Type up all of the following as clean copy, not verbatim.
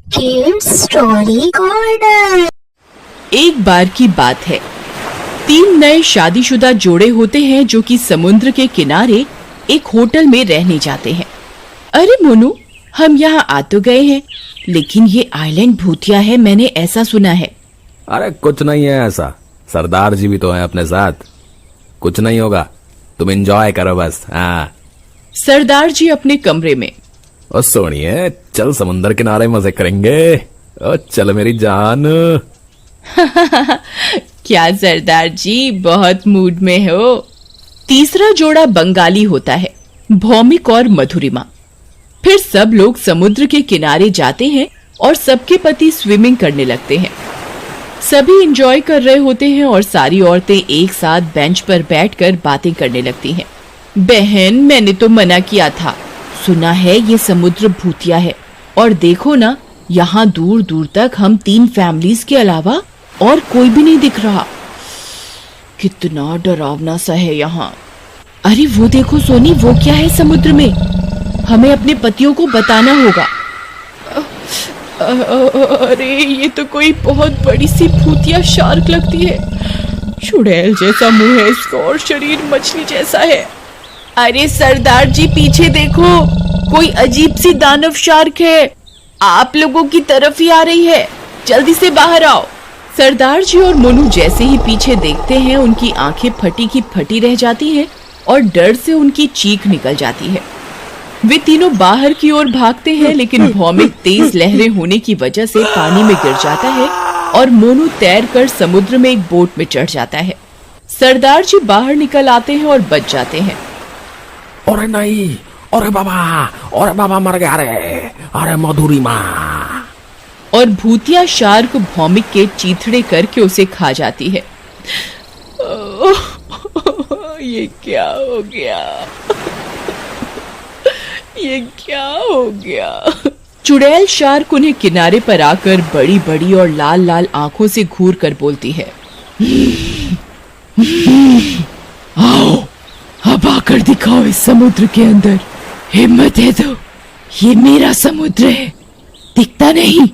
Kids story corner. एक बार की बात है, 3 नए शादीशुदा जोड़े होते हैं जो कि समुद्र के किनारे एक होटल में रहने जाते हैं। अरे मोनू, हम यहाँ आ तो गए हैं, लेकिन ये आइलैंड भूतिया है, मैंने ऐसा सुना है। अरे कुछ नहीं है ऐसा, सरदार जी भी तो हैं अपने साथ, कुछ नहीं होगा, तुम एंजॉय करो बस। हाँ। सरदार जी अपने कमरे में। ओ सोनिए, चल समुद्र किनारे मजे करेंगे। ओ चल मेरी जान। क्या सरदार जी, बहुत मूड में हो। तीसरा जोड़ा बंगाली होता है, भौमिक और मधुरिमा। फिर सब लोग समुद्र के किनारे जाते हैं और सबके पति स्विमिंग करने लगते हैं। सभी एंजॉय कर रहे होते हैं और सारी औरतें एक साथ बेंच पर बैठकर बातें करने लगती हैं। बहन, मैंने तो मना किया था, सुना है ये समुद्र भूतिया है, और देखो ना, यहाँ दूर दूर तक हम 3 फैमिलीज के अलावा और कोई भी नहीं दिख रहा। कितना डरावना सा है यहाँ। अरे वो देखो सोनी, वो क्या है समुद्र में? हमें अपने पतियों को बताना होगा। अरे ये तो कोई बहुत बड़ी सी भूतिया शार्क लगती है। चुड़ैल जैसा मुंह है इसका और शरीर मछली जैसा है। अरे सरदार जी, पीछे देखो, कोई अजीब सी दानव शार्क है, आप लोगों की तरफ ही आ रही है, जल्दी से बाहर आओ। सरदार जी और मोनू जैसे ही पीछे देखते हैं, उनकी आंखें फटी की फटी रह जाती हैं और डर से उनकी चीख निकल जाती है। वे तीनों बाहर की ओर भागते हैं, लेकिन भौमिक तेज लहरें होने की वजह से पानी में गिर जाता है और मोनू तैरकर समुद्र में एक बोट में चढ़ जाता है। सरदार जी बाहर निकल आते हैं और बच जाते हैं। अरे नहीं, अरे बाबा मर गया रे, अरे मधुरिमा। और भूतिया शार्क भौमिक के चीथड़े करके उसे खा जाती है। ये क्या हो गया? ये क्या हो गया? चुड़ैल शार्क उन्हें किनारे पर आकर बड़ी बड़ी और लाल लाल आंखों से घूर कर बोलती है, आओ अब आकर दिखाओ इस समुद्र के अंदर, हिम्मत है तो। ये मेरा समुद्र है, दिखता नहीं?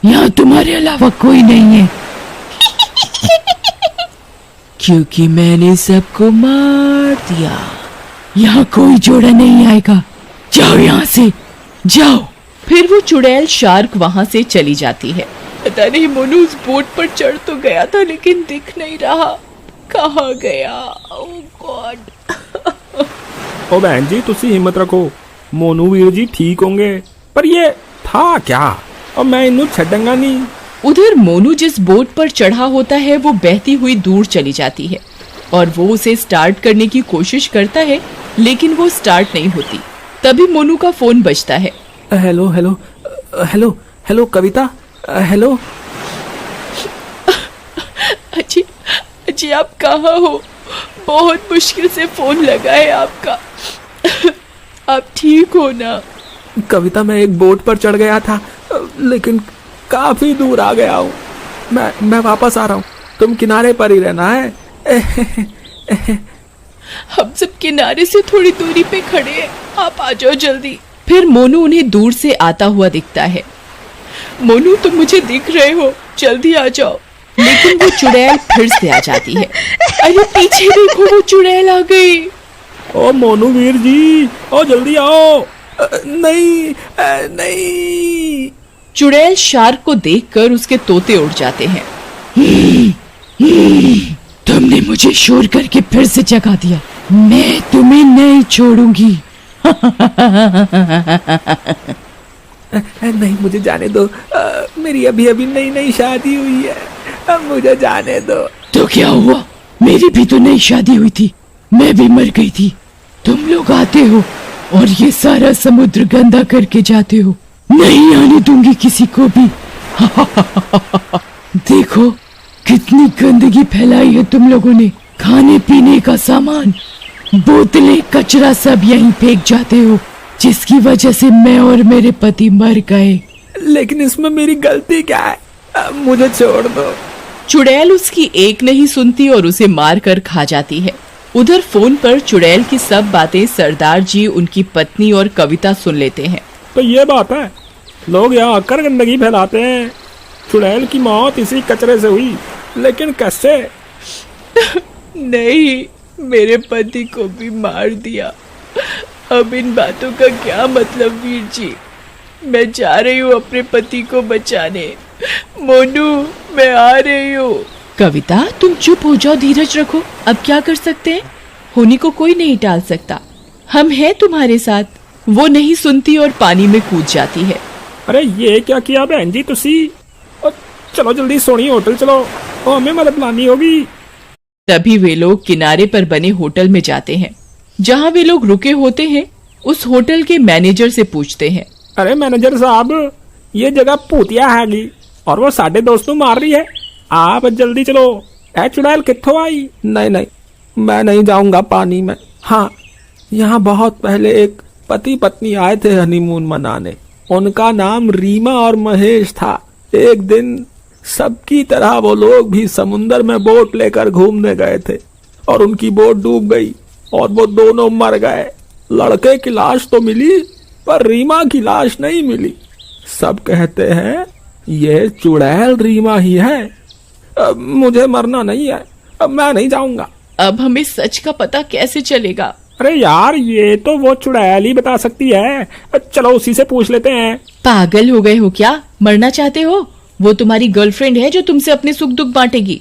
यहाँ तुम्हारे अलावा कोई नहीं है। क्योंकि मैंने सबको मार दिया, यहाँ कोई जोड़ा नहीं आएगा, जाओ यहाँ से, जाओ। फिर वो चुड़ैल शार्क वहाँ से चली जाती है। पता नहीं मोनू उस बोट पर चढ़ तो गया था, लेकिन दिख नहीं रहा, कहाँ गया? ओह गॉड। ओ बहन जी, तुसी हिम्मत रखो, मोनू वीर जी ठीक होंगे। पर ये था क्या, और मैं इन्हू छड़ूंगा नहीं। उधर मोनू जिस बोट पर चढ़ा होता है वो बहती हुई दूर चली जाती है और वो उसे स्टार्ट करने की कोशिश करता है, लेकिन वो स्टार्ट नहीं होती। तभी मोनू का फोन बजता है। हेलो हेलो हेलो हेलो कविता, हेलो। अजी अजी, आप कहाँ हो? बहुत मुश्किल से फोन लगा है आपका। आप ठीक हो ना? कविता, मैं एक बोट पर चढ़ गया था, लेकिन काफी दूर आ गया हूँ। मैं वापस आ रहा हूँ, तुम किनारे पर ही रहना है। हम सब किनारे से थोड़ी दूरी पे खड़े हैं, आप आ जाओ जल्दी। फिर मोनू उन्हें दूर से आता हुआ दिखता है। मोनू, तुम मुझे दिख रहे हो, जल्दी आ जाओ। लेकिन वो चुड़ैल फिर से आ जाती है। अरे पीछे देखो, वो चुड़ैल आ गई। ओ मोनू वीर जी, ओ जल्दी आओ। नहीं नहीं। चुड़ैल शार्क को देखकर उसके तोते उड़ जाते हैं। तुमने मुझे शोर करके फिर से जगा दिया, मैं तुम्हें नहीं छोड़ूंगी। नहीं, मुझे जाने दो, मेरी अभी अभी नई शादी हुई है, अब मुझे जाने दो। तो क्या हुआ, मेरी भी तो नई शादी हुई थी, मैं भी मर गई थी। तुम लोग आते हो और ये सारा समुद्र गंदा करके जाते हो, नहीं आने दूंगी किसी को भी। देखो कितनी गंदगी फैलाई है तुम लोगों ने, खाने पीने का सामान, बोतलें, कचरा सब यहीं फेंक जाते हो, जिसकी वजह से मैं और मेरे पति मर गए। लेकिन इसमें मेरी गलती क्या है, मुझे छोड़ दो। चुड़ैल उसकी एक नहीं सुनती और उसे मार कर खा जाती है। उधर फोन पर चुड़ैल की सब बातें सरदार जी, उनकी पत्नी और कविता सुन लेते हैं। तो ये बात है, लोग यहाँ आकर गंदगी फैलाते हैं। चुड़ैल की मौत इसी कचरे से हुई, लेकिन कैसे? नहीं, मेरे पति को भी मार दिया। अब इन बातों का क्या मतलब वीर जी? मैं जा रही हूँ अपने पति को बचाने। मोनू, मैं आ रही हूँ। कविता, तुम चुप हो जाओ, धीरज रखो। अब क्या कर सकते हैं? होनी को कोई नहीं टाल सकता। हम हैं तुम्हारे साथ। वो नहीं सुनती और पानी में कूद जाती है। अरे ये क्या किया बहन जी तुसी? चलो जल्दी सोनी होटल चलो, और हमें मदद लानी होगी। तभी वे लोग किनारे पर बने होटल में जाते हैं। जहाँ वे लोग रुके होते हैं, उस होटल के मैनेजर से पूछते हैं। अरे मैनेजर साहब, ये जगह पूतिया हैगी और वो साढ़े दोस्त को मार रही है। आप जल्दी चलो। ऐ चुड़ैल कित्थों आई? नहीं नहीं, मैं नहीं जाऊंगा पानी में। हाँ, यहाँ बहुत पहले एक पति पत्नी आए थे हनीमून मनाने। उनका नाम रीमा और महेश था। एक दिन सबकी तरह वो लोग भी समुन्दर में बोट लेकर घूमने गए थे और उनकी बोट डूब गई और वो दोनों मर गए। लड़के की लाश तो मिली, पर रीमा की लाश नहीं मिली। सब कहते हैं ये चुड़ैल रीमा ही है। अब मुझे मरना नहीं है, अब मैं नहीं जाऊंगा। अब हमें सच का पता कैसे चलेगा? अरे यार, ये तो वो चुड़ैल ही बता सकती है। चलो उसी से पूछ लेते हैं। पागल हो गए हो क्या? मरना चाहते हो? वो तुम्हारी गर्लफ्रेंड है जो तुमसे अपने सुख दुख बांटेगी।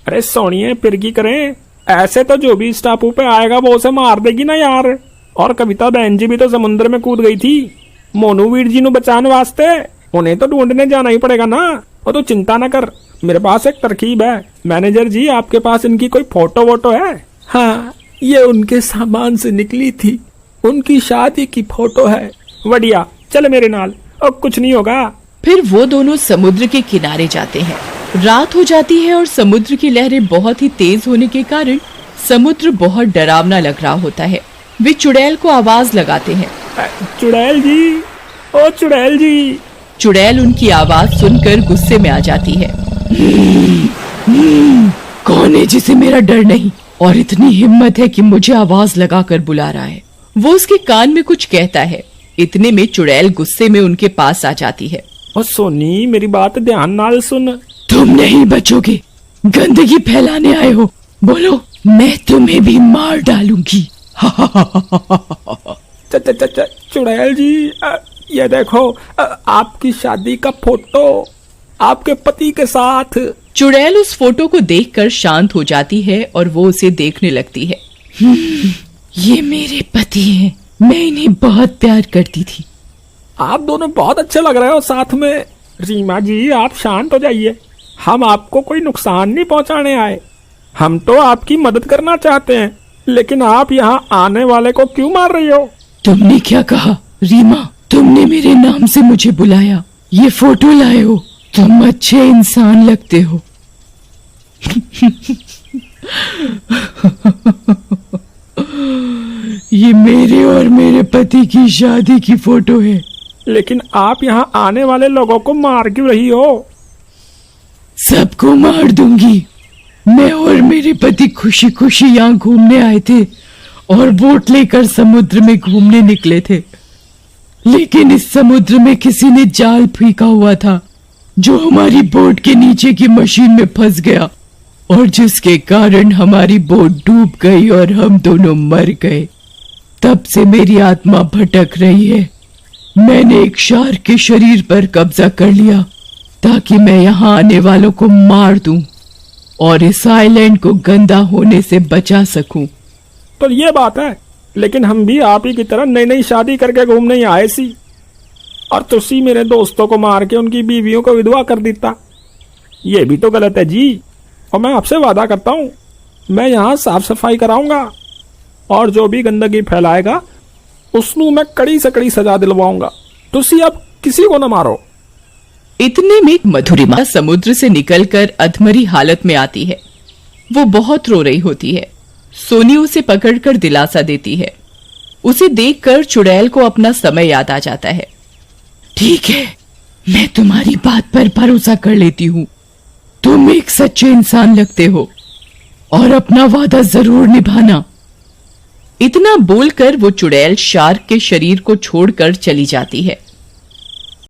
अरे सोनिए, फिर की करें? ऐसे तो जो भी इस टापू पे आएगा वो उसे मार देगी ना यार। और कविता बहन जी भी तो समुद्र में कूद गई थी मोनू वीर जी नु बचाने वास्ते। उन्हें तो ढूंढने जाना ही पड़ेगा ना। वो तो चिंता न कर, मेरे पास एक तरकीब है। मैनेजर जी, आपके पास इनकी कोई फोटो वोटो है? हाँ, ये उनके सामान से निकली थी। उनकी शादी की फोटो है। बढ़िया, चल मेरे नाल, अब कुछ नहीं होगा। फिर वो दोनों समुद्र के किनारे जाते हैं। रात हो जाती है और समुद्र की लहरें बहुत ही तेज होने के कारण समुद्र बहुत डरावना लग रहा होता है। वे चुड़ैल को आवाज लगाते हैं। चुड़ैल जी, ओ चुड़ैल जी। चुड़ैल उनकी आवाज सुनकर गुस्से में आ जाती है। कौन है जिसे मेरा डर नहीं और इतनी हिम्मत है कि मुझे आवाज लगाकर बुला रहा है? वो उसके कान में कुछ कहता है। इतने में चुड़ैल गुस्से में उनके पास आ जाती है। और सोनी, मेरी बात ध्यान नाल सुन। तुम नहीं बचोगे, गंदगी फैलाने आए हो। बोलो, मैं तुम्हें भी मार डालूंगी। चुड़ैल जी, ये देखो, आपकी शादी का फोटो आपके पति के साथ। चुड़ैल उस फोटो को देखकर शांत हो जाती है और वो उसे देखने लगती है। ये मेरे पति हैं, मैं इन्हें बहुत प्यार करती थी। आप दोनों बहुत अच्छे लग रहे हो साथ में। रीमा जी, आप शांत हो जाइए। हम आपको कोई नुकसान नहीं पहुंचाने आए। हम तो आपकी मदद करना चाहते हैं, लेकिन आप यहाँ आने वाले को क्यों मार रही हो? तुमने क्या कहा रीमा? तुमने मेरे नाम से मुझे बुलाया, ये फोटो लाए हो। तुम अच्छे इंसान लगते हो। ये मेरे और मेरे पति की शादी की फोटो है। लेकिन आप यहाँ आने वाले लोगों को मार क्यों रही हो? सबको मार दूंगी। मैं और मेरे पति खुशी खुशी यहाँ घूमने आए थे और बोट लेकर समुद्र में घूमने निकले थे, लेकिन इस समुद्र में किसी ने जाल फेंका हुआ था जो हमारी बोट के नीचे की मशीन में फंस गया और जिसके कारण हमारी बोट डूब गई और हम दोनों मर गए। तब से मेरी आत्मा भटक रही है। मैंने एक शार्क के शरीर पर कब्जा कर लिया ताकि मैं यहाँ आने वालों को मार दूं और इस आइलैंड को गंदा होने से बचा सकूं। तो ये बात है, लेकिन हम भी आप ही की तरह नई नई शादी करके घूमने ही आए सी, और तुसी मेरे दोस्तों को मार के उनकी बीवियों को विधवा कर देता। ये भी तो गलत है जी। और मैं आपसे वादा करता हूँ, मैं यहाँ साफ सफाई कराऊंगा और जो भी गंदगी फैलाएगा उसनू मैं कड़ी से कड़ी सजा दिलवाऊंगा। तुसी अब किसी को न मारो। इतने में मधुरिमा समुद्र से निकलकर अधमरी हालत में आती है। वो बहुत रो रही होती है। सोनी उसे पकड़कर दिलासा देती है। उसे देखकर चुड़ैल को अपना समय याद आ जाता है। ठीक है, मैं तुम्हारी बात पर भरोसा कर लेती हूँ। तुम एक सच्चे इंसान लगते हो और अपना वादा जरूर निभाना। इतना बोलकर वो चुड़ैल शार्क के शरीर को छोड़कर चली जाती है।